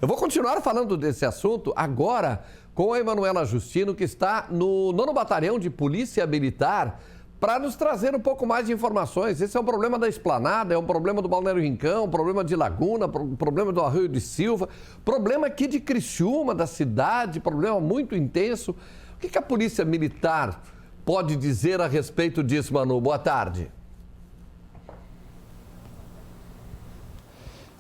Eu vou continuar falando desse assunto agora com a Emanuela Justino, que está no 9º Batalhão de Polícia Militar, para nos trazer um pouco mais de informações. Esse é um problema da Esplanada, é um problema do Balneário Rincão, problema de Laguna, problema do Arroio de Silva, problema aqui de Criciúma, da cidade, problema muito intenso. O que a Polícia Militar pode dizer a respeito disso, Manu? Boa tarde.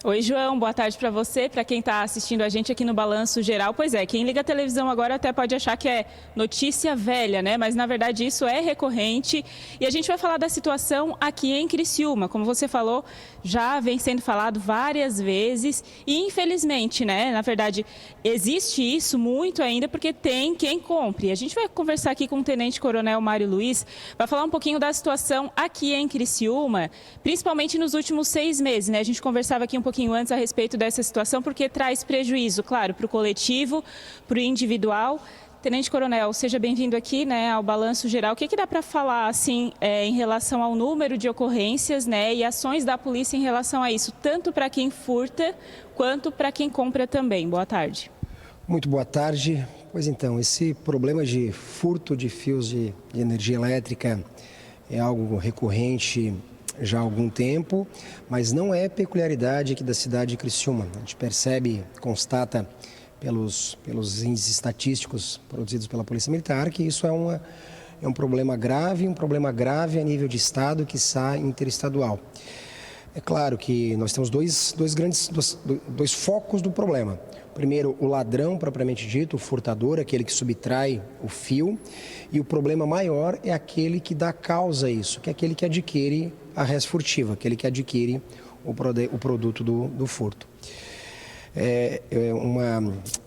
Oi, João, boa tarde para você, para quem está assistindo a gente aqui no Balanço Geral. Pois é, quem liga a televisão agora até pode achar que é notícia velha, né? Mas, na verdade, isso é recorrente. E a gente vai falar da situação aqui em Criciúma. Como você falou, já vem sendo falado várias vezes e, infelizmente, né? Na verdade, existe isso muito ainda porque tem quem compre. A gente vai conversar aqui com o Tenente Coronel Mário Luiz, vai falar um pouquinho da situação aqui em Criciúma, principalmente nos últimos 6 meses, né? A gente conversava aqui um pouquinho antes a respeito dessa situação, porque traz prejuízo, claro, para o coletivo, para o individual. Tenente Coronel, seja bem-vindo aqui, né, ao Balanço Geral. O que dá para falar, assim, em relação ao número de ocorrências, né, e ações da polícia em relação a isso, tanto para quem furta quanto para quem compra também? Boa tarde. Muito boa tarde. Pois então, esse problema de furto de fios de energia elétrica é algo recorrente já há algum tempo, mas não é peculiaridade aqui da cidade de Criciúma. A gente percebe, constata pelos índices estatísticos produzidos pela Polícia Militar que isso é um problema grave a nível de estado, quiçá interestadual. É claro que nós temos dois focos do problema. Primeiro, o ladrão propriamente dito, o furtador, aquele que subtrai o fio. E o problema maior é aquele que dá causa a isso, que é aquele que adquire a res furtiva, aquele que adquire o produto do furto. É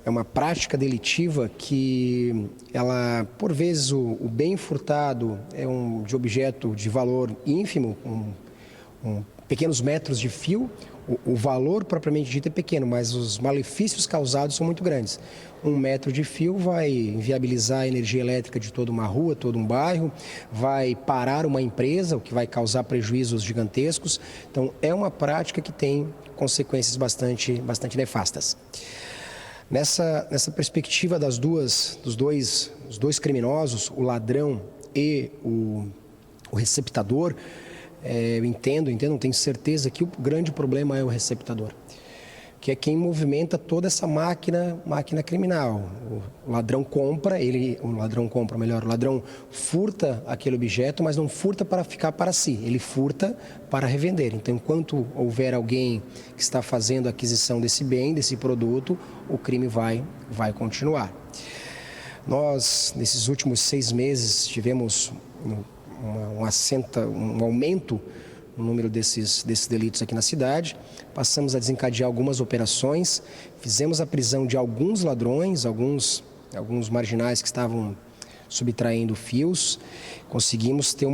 uma prática delitiva que, ela, por vezes, o bem furtado é de objeto de valor ínfimo, pequenos metros de fio. O valor propriamente dito é pequeno, mas os malefícios causados são muito grandes. 1 metro de fio vai inviabilizar a energia elétrica de toda uma rua, todo um bairro, vai parar uma empresa, o que vai causar prejuízos gigantescos. Então, é uma prática que tem consequências bastante nefastas. Nessa perspectiva dos dois criminosos, o ladrão e o receptador, eu entendo, não tenho certeza que o grande problema é o receptador, que é quem movimenta toda essa máquina criminal. O ladrão furta aquele objeto, mas não furta para ficar para si, ele furta para revender. Então, enquanto houver alguém que está fazendo a aquisição desse bem, desse produto, o crime vai continuar. Nós, nesses últimos 6 meses, tivemos um aumento no número desses delitos aqui na cidade. Passamos a desencadear algumas operações, fizemos a prisão de alguns ladrões, alguns marginais que estavam subtraindo fios. Conseguimos ter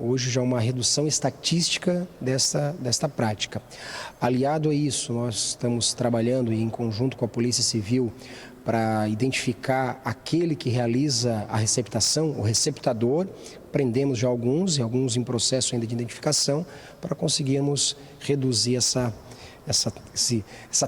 hoje já uma redução estatística desta prática. Aliado a isso, nós estamos trabalhando em conjunto com a Polícia Civil para identificar aquele que realiza a receptação, o receptador. Prendemos já alguns em processo ainda de identificação, para conseguirmos reduzir essa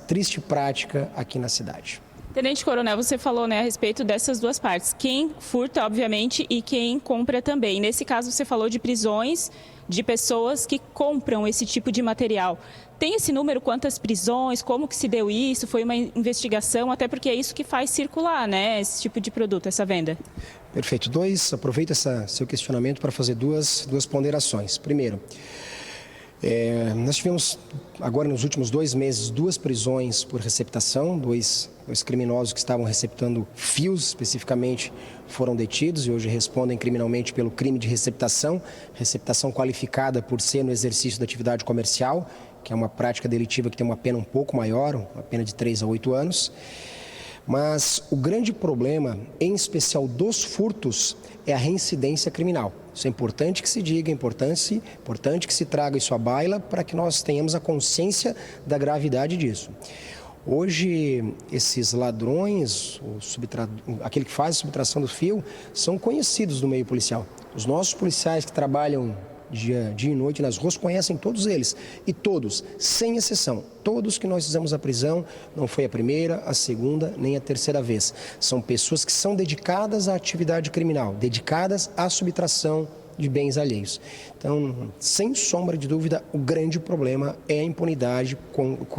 triste prática aqui na cidade. Tenente Coronel, você falou, né, a respeito dessas duas partes, quem furta, obviamente, e quem compra também. Nesse caso, você falou de prisões de pessoas que compram esse tipo de material. Tem esse número, quantas prisões, como que se deu isso? Foi uma investigação, até porque é isso que faz circular, né, esse tipo de produto, essa venda. Perfeito. Aproveito seu questionamento para fazer duas ponderações. Primeiro, nós tivemos agora nos últimos 2 meses 2 prisões por receptação, dois criminosos que estavam receptando fios especificamente foram detidos e hoje respondem criminalmente pelo crime de receptação qualificada por ser no exercício da atividade comercial, que é uma prática delitiva que tem uma pena um pouco maior, uma pena de 3 a 8 anos. Mas o grande problema, em especial dos furtos, é a reincidência criminal. Isso é importante que se diga, é importante que se traga isso à baila para que nós tenhamos a consciência da gravidade disso. Hoje, esses ladrões, aquele que faz a subtração do fio, são conhecidos no meio policial. Os nossos policiais que trabalham dia e noite nas ruas, conhecem todos eles. E todos, sem exceção, todos que nós fizemos a prisão, não foi a primeira, a segunda, nem a terceira vez. São pessoas que são dedicadas à atividade criminal, dedicadas à subtração de bens alheios. Então, sem sombra de dúvida, o grande problema é a impunidade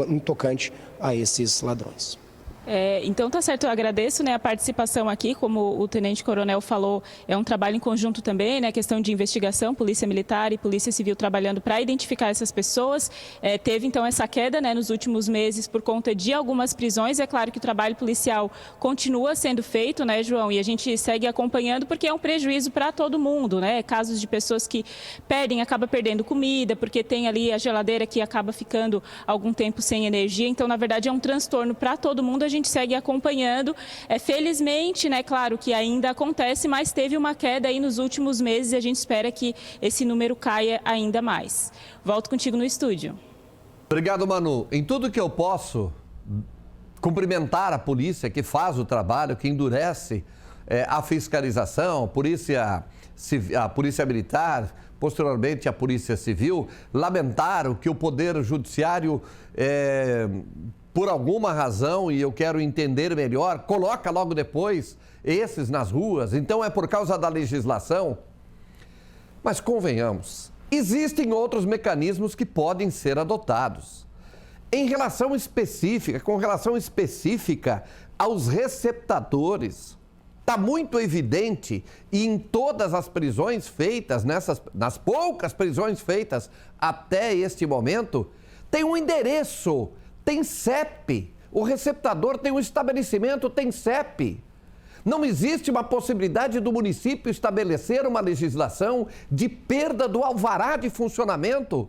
no tocante a esses ladrões. Então tá certo, eu agradeço, né, a participação aqui, como o Tenente Coronel falou, é um trabalho em conjunto também, né, questão de investigação, Polícia Militar e Polícia Civil trabalhando para identificar essas pessoas. Teve então essa queda, né, nos últimos meses por conta de algumas prisões. É claro que o trabalho policial continua sendo feito, né, João, e a gente segue acompanhando porque é um prejuízo para todo mundo, né, casos de pessoas que acabam perdendo comida, porque tem ali a geladeira que acaba ficando algum tempo sem energia. Então, na verdade, é um transtorno para todo mundo. A gente segue acompanhando. Felizmente, né, claro que ainda acontece, mas teve uma queda aí nos últimos meses e a gente espera que esse número caia ainda mais. Volto contigo no estúdio. Obrigado, Manu. Em tudo que eu posso, cumprimentar a polícia que faz o trabalho, que endurece a fiscalização, a polícia militar, posteriormente a Polícia Civil, lamentar o que o Poder Judiciário, por alguma razão, e eu quero entender melhor, coloca logo depois esses nas ruas. Então é por causa da legislação. Mas convenhamos, existem outros mecanismos que podem ser adotados. Com relação específica aos receptadores, está muito evidente, e em todas as prisões feitas, nas poucas prisões feitas até este momento, tem um endereço, tem CEP. O receptador tem um estabelecimento, tem CEP. Não existe uma possibilidade do município estabelecer uma legislação de perda do alvará de funcionamento.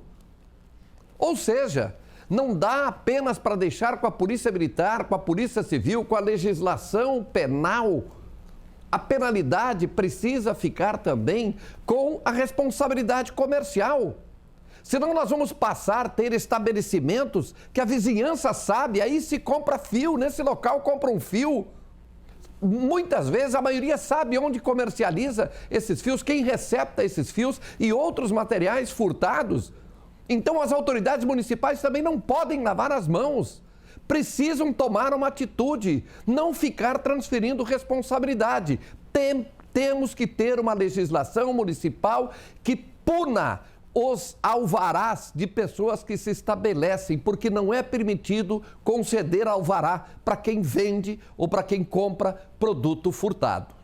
Ou seja, não dá apenas para deixar com a Polícia Militar, com a Polícia Civil, com a legislação penal. A penalidade precisa ficar também com a responsabilidade comercial. Senão nós vamos passar a ter estabelecimentos que a vizinhança sabe, aí se compra fio, nesse local compra um fio. Muitas vezes a maioria sabe onde comercializa esses fios, quem recepta esses fios e outros materiais furtados. Então as autoridades municipais também não podem lavar as mãos. Precisam tomar uma atitude, não ficar transferindo responsabilidade. Temos que ter uma legislação municipal que puna os alvarás de pessoas que se estabelecem, porque não é permitido conceder alvará para quem vende ou para quem compra produto furtado.